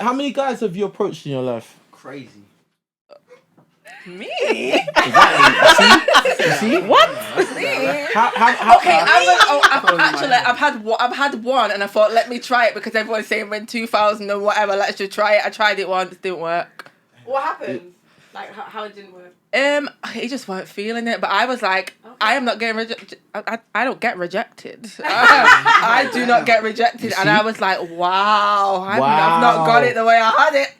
How many guys have you approached in your life? Crazy. Me? Exactly. See? What? How, Okay, I've had one, and I thought, let me try it because everyone's saying we're in 2000 or whatever. Let's just try it. I tried it once, didn't work. What happened? Like how it didn't work? He just weren't feeling it, but I was like, okay. I am not getting rejected. I don't get rejected. I do not get rejected, and I was like, wow, I've not got it the way I had it.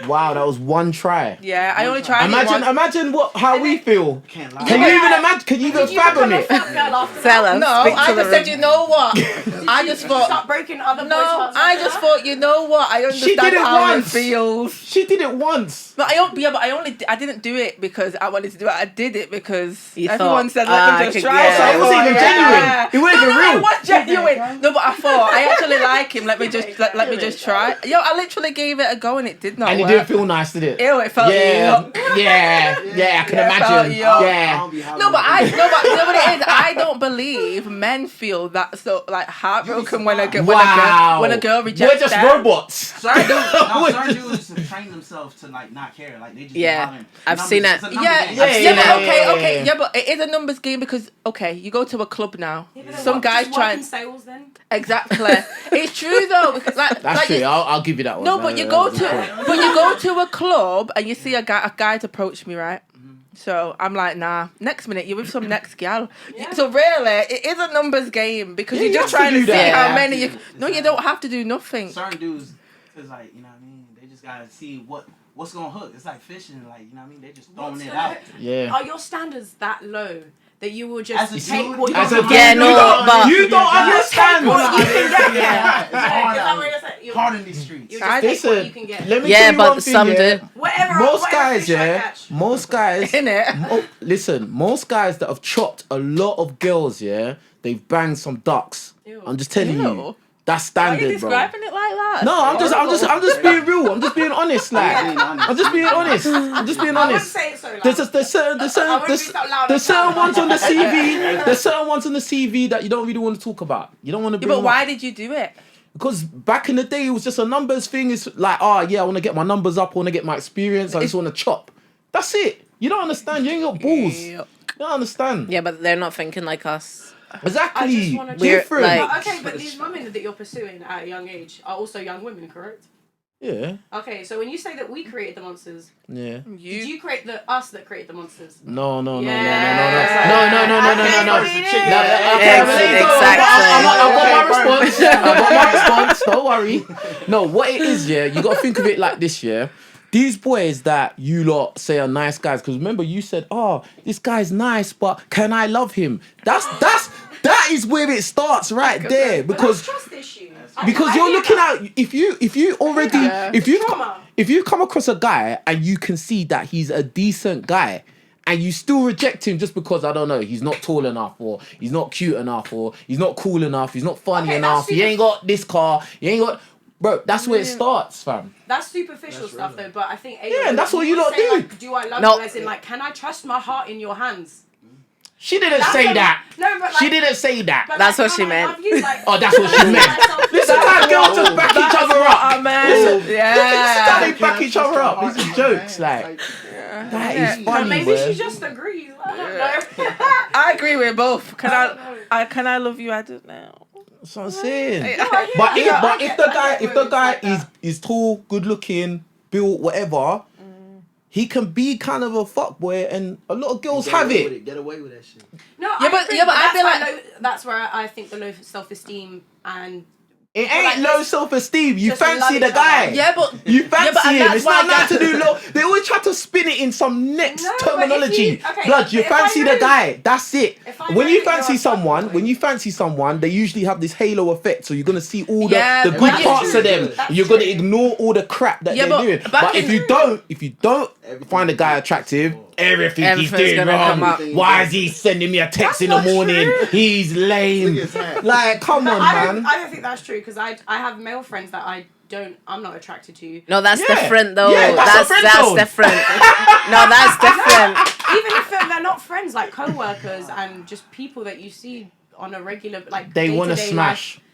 Wow, that was one try. Yeah, I only tried it once. Imagine how we feel. Can't lie. Can you even imagine? Can you even fathom it? Tell us. No, I just said, you know what? I just thought. Stop breaking other boys' No, I just thought, you know what? I understand how it feels. She did it once. But I didn't do it because I wanted to do it. I did it because everyone said, let me just try. So it wasn't even genuine. It wasn't even real. It was genuine. No, but I thought I actually like him. Let me just try. Yo, I literally gave it a go and it did not work. It didn't feel nice, did it? Ew, it felt yuck. Yeah, I can imagine. Yeah. No, but you know what it is? I don't believe men feel that so like heartbroken when a girl rejects We're just them. robots. Certain dudes train themselves to like not care. Like they just I've seen it. Yeah, but it is a numbers game because you go to a club now. Some guys try and sales then. Exactly. It's true though because that's true. I'll give you that one. No, but you go to a club and you see a guy's approach me, right? So I'm like, nah. Next minute, you're with some next gal. Yeah. So really, it is a numbers game because you're just trying to see how many you. No, you don't have to do nothing. Certain dudes, cause like you know what I mean, they just gotta see what's gonna hook. It's like fishing, like you know what I mean. They just throwing it out. Yeah. Are your standards that low that you will just take dude, what you can? You don't understand. It's hard in these streets. You just take what you can get. Let me tell you one thing, some do. Most guys, listen, most guys that have chopped a lot of girls, they've banged some ducks. Ew. I'm just telling you. That's standard, bro. Are you describing it like that? No, I'm just being real. I'm just being honest, like. I'm just being honest. I wouldn't say it so loud. There's certain ones on the CV. There's certain ones on the CV that you don't really want to talk about. You don't want to bring but why did you do it? Because back in the day, it was just a numbers thing. It's like, I want to get my numbers up. I want to get my experience. I just want to chop. That's it. You don't understand. You ain't got balls. You don't understand. Yeah, but they're not thinking like us. Exactly. Different. But these women that you're pursuing at a young age are also young women, correct? Yeah. Okay, so when you say that we created the monsters, did you create us that create the monsters? No. Exactly. I got my response. Don't worry. No, what it is, you got to think of it like this, These boys that you lot say are nice guys, because remember you said, this guy's nice, but can I love him? That is where it starts right there, because trust issue. Because you're looking at if you come across a guy and you can see that he's a decent guy and you still reject him just because I don't know, he's not tall enough or he's not cute enough or he's not cool enough, he's not funny enough, he ain't got this car, he ain't got. Bro, that's where it starts, fam. That's superficial stuff, though. But I think and that's what you lot do. Like, do I love you? As in, like, can I trust my heart in your hands? She didn't say that. No, but like, she didn't say that. That's what she meant. That's what she meant. Listen how girls just back each other up. Listen how they back each other up. These are jokes, like. That is funny, maybe she just agrees. I don't know. I agree with both. Can I love you? I don't know. That's what I'm saying. But if the guy is tall, good looking, built, whatever, he can be kind of a fuckboy, and a lot of girls have it. Get away with that shit. No, but I feel like that's where I think the low self-esteem and. It ain't low self-esteem. You fancy the guy. Yeah, but you fancy him. It's not nothing to do low. They always try to spin it in some next terminology. Blood, you fancy the guy. That's it. When you fancy someone, they usually have this halo effect. So you're gonna see all the good parts of them. You're gonna ignore all the crap that they're doing. But if you don't find a guy attractive, everything he's doing wrong. Why is he sending me a text in the morning? He's lame. Like, come on, man. I don't think that's true because I have male friends that I'm not attracted to. No, that's different though. Yeah, that's different. No, that's different. Even if they're not friends, like co-workers and just people that you see on a regular, like they want to day-to-day smash. Life.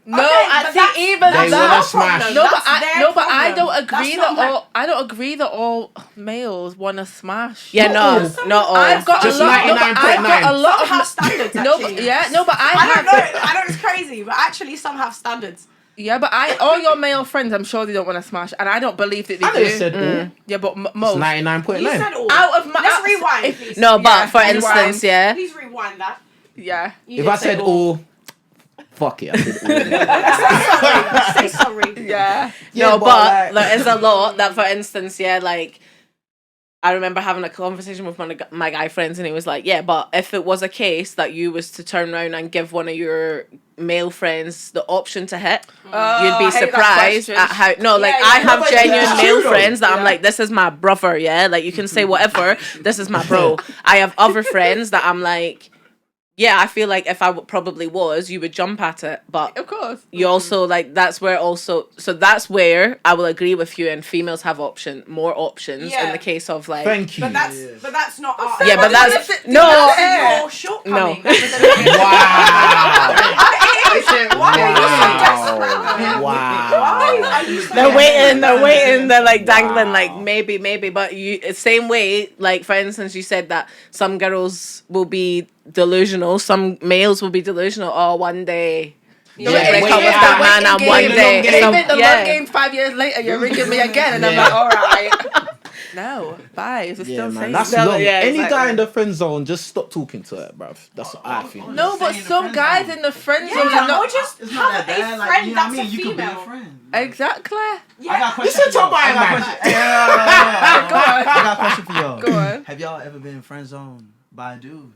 No, I think even They that. wanna smash. No, That's but I their don't problem. agree That's that not all. I don't agree that all males want to smash. Yeah, no, not all. I've got Just a lot. No, but I've got a 99.9. lot Some of have standards. No, Actually. but, yeah, no, but I I have. don't know. I know it's crazy, but actually, some have standards. Yeah, but all your male friends, I'm sure they don't want to smash, and I don't believe that they I do. never said all. Yeah, but It's most 99.9. You said all. out of my. Let's rewind, please. No, but Yeah, for rewind. instance, yeah. Please rewind that. Yeah. You If did I say said all, fuck it, I said all. say sorry. Yeah. No, but but like- there is a lot that, for instance, yeah, like, I remember having a conversation with one of my guy friends, and he was like, yeah, but if it was a case that you was to turn around and give one of your male friends the option to hit, you'd I be hate that surprised question. at how, no, like, Yeah, I yeah. have No, but genuine it's male true though. friends that I'm Yeah. like, this is my brother, yeah, like, you can say whatever, this is my bro. I have other friends that I'm like, yeah, I feel like if I probably was, you would jump at it, but Of course. you also like that's where I will agree with you, and females have more options Yeah. in the case of like Thank you. But that's not our. yeah, but that's That's no. your shortcoming. No. Wow. Why are you so desperate? Wow. Why are you so They're waiting, they're like dangling, Wow. like maybe, but you same way, like for instance, you said that some girls will be delusional, some males will be delusional. Oh, one day Yeah, you'll break wait, up with yeah, that waiting man, and game, one the day, long game. Even the yeah. long game 5 years later, you're ringing me again, and I'm Yeah. like, all right. No, bye. We're Yeah, still man, saying. that's No, long. yeah, Any guy exactly. in the friend zone, just stop talking to her, bruv. That's what I think. No, but Stay in the some friend guys zone. in the friend zone Yeah, are or not. just It's not have that a bad. Like, friend you know what I that's mean? a You could be a female. friend. Exactly. I got a Yeah. question. Listen for to y'all. my I got a man. question. Yeah. Go on. I got a question for y'all. Go on. Have y'all ever been friend zoned by a dude?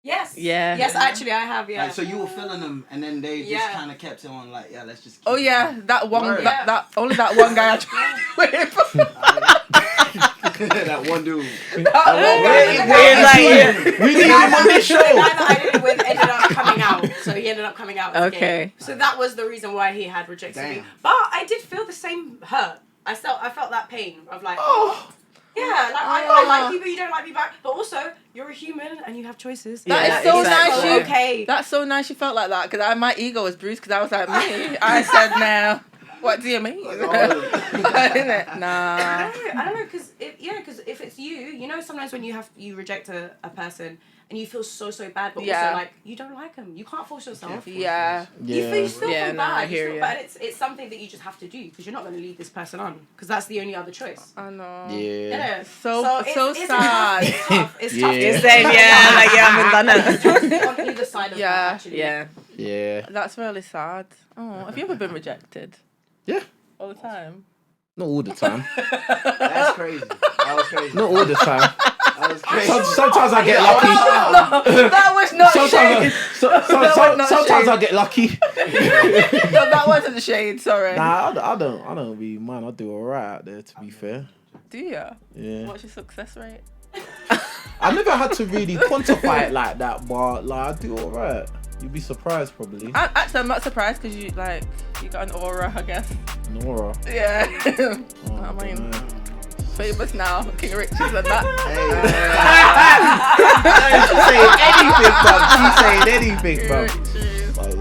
Yes. Yeah. Yes, actually, I have. Yeah. Like, so you were feeling them, and then they just Yeah. kind of kept on like, yeah, let's just. Oh yeah, that one. Word. That only that one guy I tried with. that one dude. We need him on this The show. guy that I did it with ended up coming out, so he ended up coming out. As Okay. gay. So that was the reason why he had rejected me. Damn. But I did feel the same hurt. I felt that pain of like, yeah, like I like you, but you don't like me back. But also, you're a human and you have choices. That Yeah, is so exactly. nice. So You. okay. That's so nice. You felt like that because my ego was bruised because I was like me. I said no. What do you mean? Innit? Nah. I don't know, because if it's you know, sometimes when you reject a person and you feel so bad, but Yeah. also like you don't like them, you can't force yourself. Yeah. You still Yeah, feel no, I bad, hear you. but it's something that you just have to do because you're not going to leave this person on because that's the only other choice. I know. Yeah. Innit? So it's sad. It's tough. It's tough. Yeah. You said yeah, like you haven't done it. On either side of Yeah. that, actually. Yeah. Yeah. That's really sad. Oh, have you ever been rejected? Yeah. All the time. Not all the time. That's crazy. That was crazy. Not all the time. That was crazy. Sometimes I get lucky. That was not shade. Sometimes I get lucky. No, that wasn't shade. Sorry. Nah, I don't be man. I do alright out there. To be fair. Do you? Yeah. What's your success rate? I never had to really quantify it like that, but like I do alright. You'd be surprised probably. I'm not surprised because you got an aura, I guess. Nora. Yeah. Oh, I mean, dunno. famous now, King Richards and that. She's saying anything, bro. She's saying anything, bro. King Richards. Like,